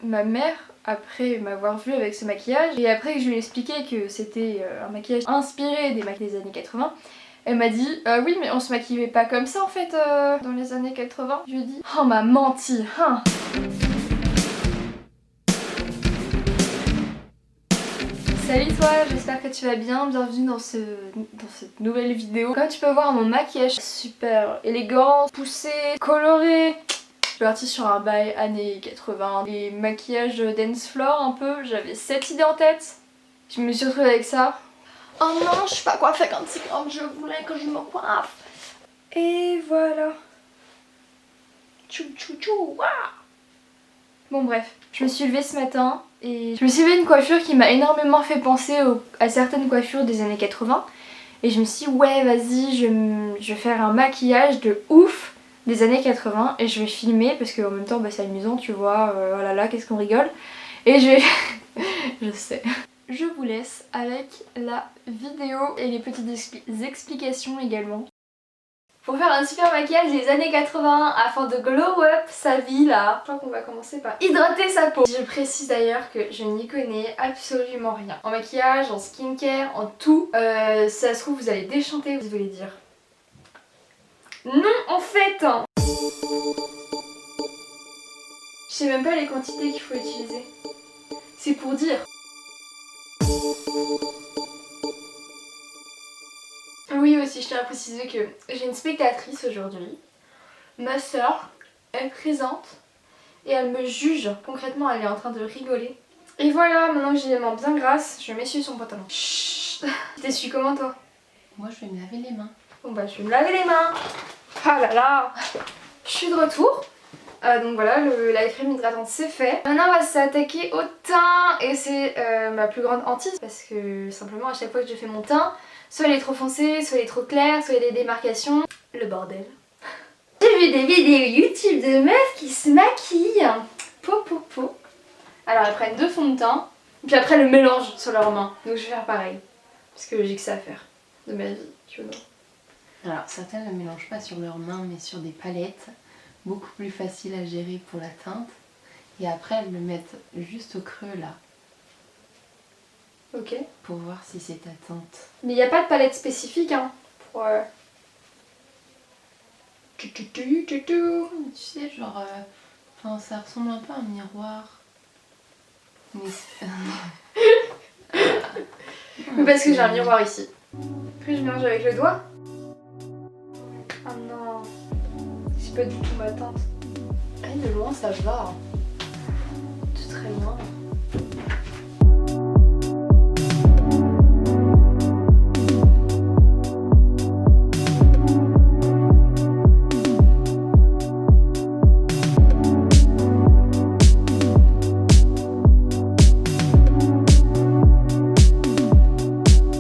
ma mère, après m'avoir vue avec ce maquillage, et après que je lui ai expliqué que c'était un maquillage inspiré des maquillages des années 80, elle m'a dit oui mais on se maquillait pas comme ça en fait dans les années 80. Je lui ai dit oh m'a menti hein. Salut toi, j'espère que tu vas bien, bienvenue dans cette nouvelle vidéo. Comme tu peux voir, mon maquillage super élégant, poussé, coloré. Je suis partie sur un bail années 80, les maquillages dance floor un peu, j'avais cette idée en tête. Je me suis retrouvée avec ça. Oh non, je suis pas coiffée comme je voulais que je me coiffe. Et voilà. Tchou tchou tchou, waouh. Bon bref, je me suis levée ce matin et je me suis fait une coiffure qui m'a énormément fait penser à certaines coiffures des années 80. Et je me suis dit ouais vas-y, je vais faire un maquillage de ouf des années 80 et je vais filmer parce qu'en même temps bah, c'est amusant tu vois, oh là là qu'est-ce qu'on rigole. Et je vais... je sais. Je vous laisse avec la vidéo et les petites explications également. Pour faire un super maquillage des années 80 afin de glow up sa vie là, je crois qu'on va commencer par hydrater sa peau. Je précise d'ailleurs que je n'y connais absolument rien. En maquillage, en skincare, en tout. Si ça se trouve vous allez déchanter, vous voulez dire. Non en fait hein. Je sais même pas les quantités qu'il faut utiliser. C'est pour dire. Oui aussi, je tiens à préciser que j'ai une spectatrice aujourd'hui. Ma soeur est présente et elle me juge. Concrètement, elle est en train de rigoler. Et voilà, maintenant que j'ai les mains bien grasses, je m'essuie son pantalon. Chut. Tu t'essuies comment toi? Moi je vais me laver les mains. Bon bah je vais me laver les mains. Ah là là. Je suis de retour. Donc voilà, la crème hydratante c'est fait. Maintenant on va s'attaquer au teint et c'est ma plus grande hantise parce que simplement à chaque fois que je fais mon teint, soit il est trop foncé, soit il est trop clair, soit il y a des démarcations. Le bordel. J'ai vu des vidéos YouTube de meufs qui se maquillent. Po. Alors elles prennent 2 fonds de teint, puis après elles le mélangent sur leurs mains. Donc je vais faire pareil. Parce que j'ai que ça à faire de ma vie, tu vois. Alors certaines ne mélangent pas sur leurs mains mais sur des palettes. Beaucoup plus facile à gérer pour la teinte. Et après elles le mettent juste au creux là. Ok. Pour voir si c'est ta teinte. Mais il n'y a pas de palette spécifique hein. Pour... Tu sais genre... ça ressemble un peu à un miroir. Mais... Mais parce que j'ai un miroir ici. Après je mélange avec le doigt. Ah non. C'est pas du tout ma teinte. Ah, de loin ça va. C'est très loin.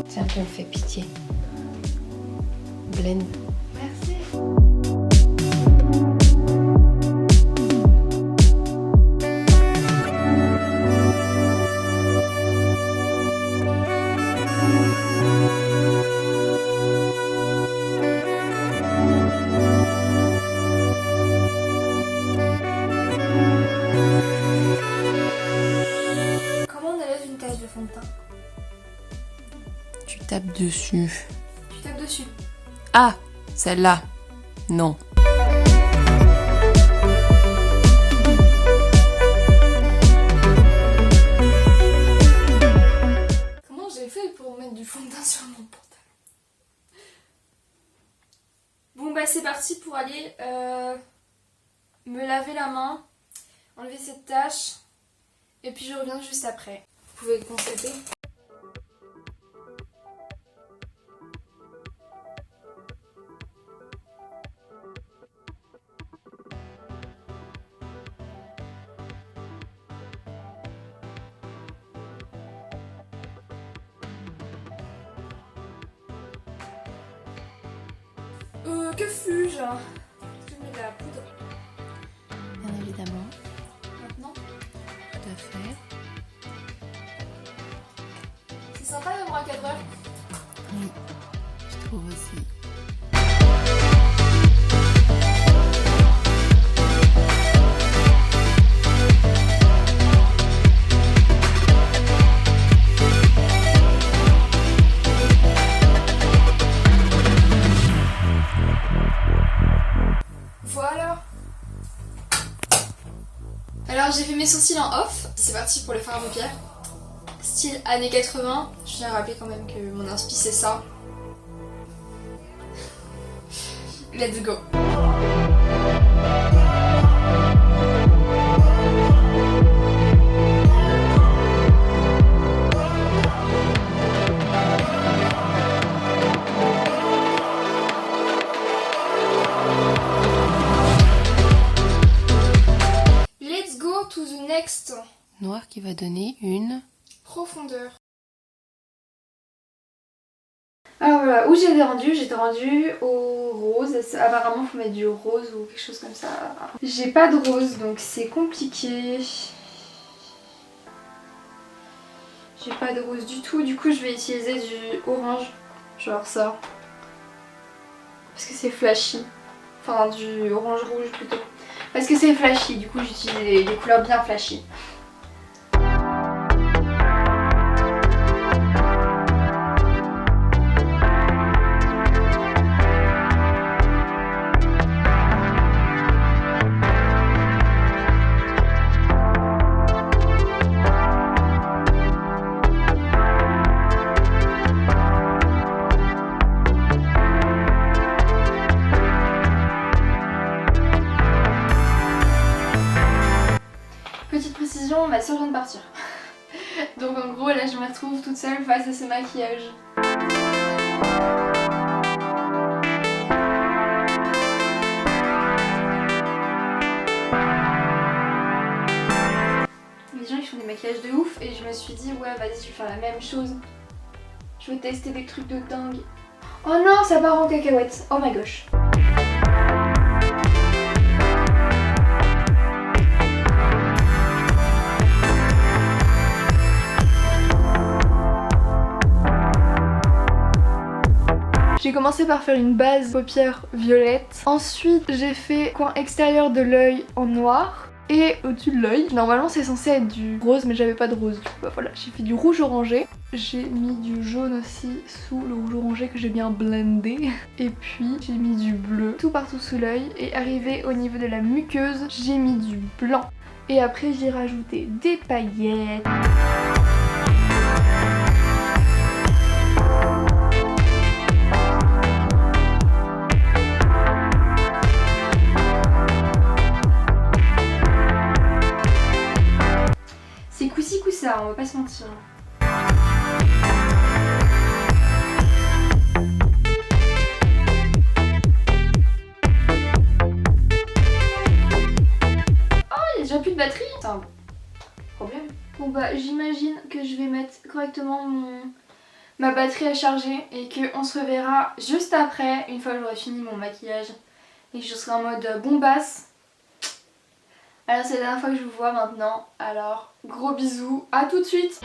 Tiens, tu me fais pitié. Blend. Merci. Comment on enlève une tache de fond de teint? Tu tapes dessus. Tu tapes dessus. Ah, celle-là. Non. Comment j'ai fait pour mettre du fond de teint sur mon pantalon? Bon bah c'est parti pour aller me laver la main, enlever cette tache et puis je reviens juste après. Vous pouvez constater. Que fus-je? Je mets de la poudre. Bien évidemment. Maintenant. Tout à fait. C'est sympa d'avoir un cadreur. Oui, je trouve aussi. j'ai fait mes sourcils en off, c'est parti pour le fard à paupières. Style années 80, je tiens à rappeler quand même que mon inspi c'est ça. Let's go. Let's go to the next. Noir qui va donner une Profondeur. Alors voilà, où j'étais rendue? J'étais rendue au rose. Apparemment, il faut mettre du rose ou quelque chose comme ça. J'ai pas de rose, donc c'est compliqué. J'ai pas de rose du tout. Du coup, je vais utiliser du orange, genre ça. Parce que c'est flashy. Enfin, du orange rouge plutôt. Parce que c'est flashy, du coup, j'utilise des couleurs bien flashy. Petite précision, ma soeur vient de partir. Donc en gros là je me retrouve toute seule face à ce maquillage. Les gens ils font des maquillages de ouf et je me suis dit ouais vas-y je vais faire la même chose. Je vais tester des trucs de dingue. Oh non ça part en cacahuète. Oh my gosh. J'ai commencé par faire une base paupières violette. Ensuite, j'ai fait coin extérieur de l'œil en noir. Et au-dessus de l'œil, normalement c'est censé être du rose, mais j'avais pas de rose. Du coup, bah voilà, j'ai fait du rouge orangé. J'ai mis du jaune aussi sous le rouge orangé que j'ai bien blendé. Et puis j'ai mis du bleu tout partout sous l'œil. Et arrivé au niveau de la muqueuse, j'ai mis du blanc. Et après j'ai rajouté des paillettes. C'est coussi coussa, on va pas se mentir. Oh, il y a déjà plus de batterie. C'est un problème. Bon bah j'imagine que je vais mettre correctement ma batterie à charger et qu'on se reverra juste après, une fois que j'aurai fini mon maquillage et que je serai en mode bombasse. Alors c'est la dernière fois que je vous vois maintenant, alors gros bisous, à tout de suite.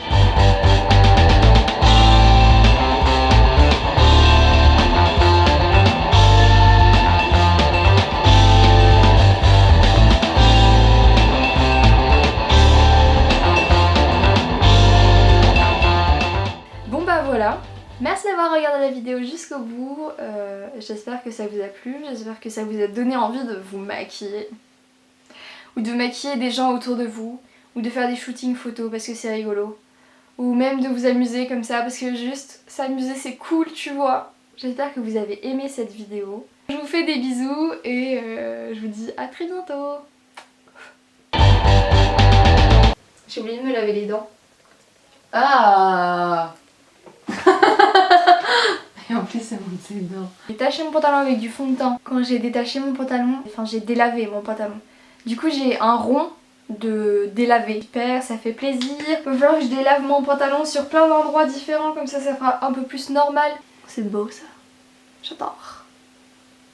Bon bah voilà, merci d'avoir regardé la vidéo jusqu'au bout, j'espère que ça vous a plu, j'espère que ça vous a donné envie de vous maquiller. Ou de maquiller des gens autour de vous, ou de faire des shootings photos parce que c'est rigolo, ou même de vous amuser comme ça parce que juste s'amuser c'est cool tu vois. J'espère que vous avez aimé cette vidéo. Je vous fais des bisous et je vous dis à très bientôt. J'ai oublié de me laver les dents. Ah. Et en plus ça monte ses dents. J'ai taché mon pantalon avec du fond de teint. Quand j'ai détaché mon pantalon, enfin j'ai délavé mon pantalon. Du coup j'ai un rond de délavé. Super, ça fait plaisir. Il va falloir que je délave mon pantalon sur plein d'endroits différents, comme ça ça fera un peu plus normal. C'est beau ça. J'adore.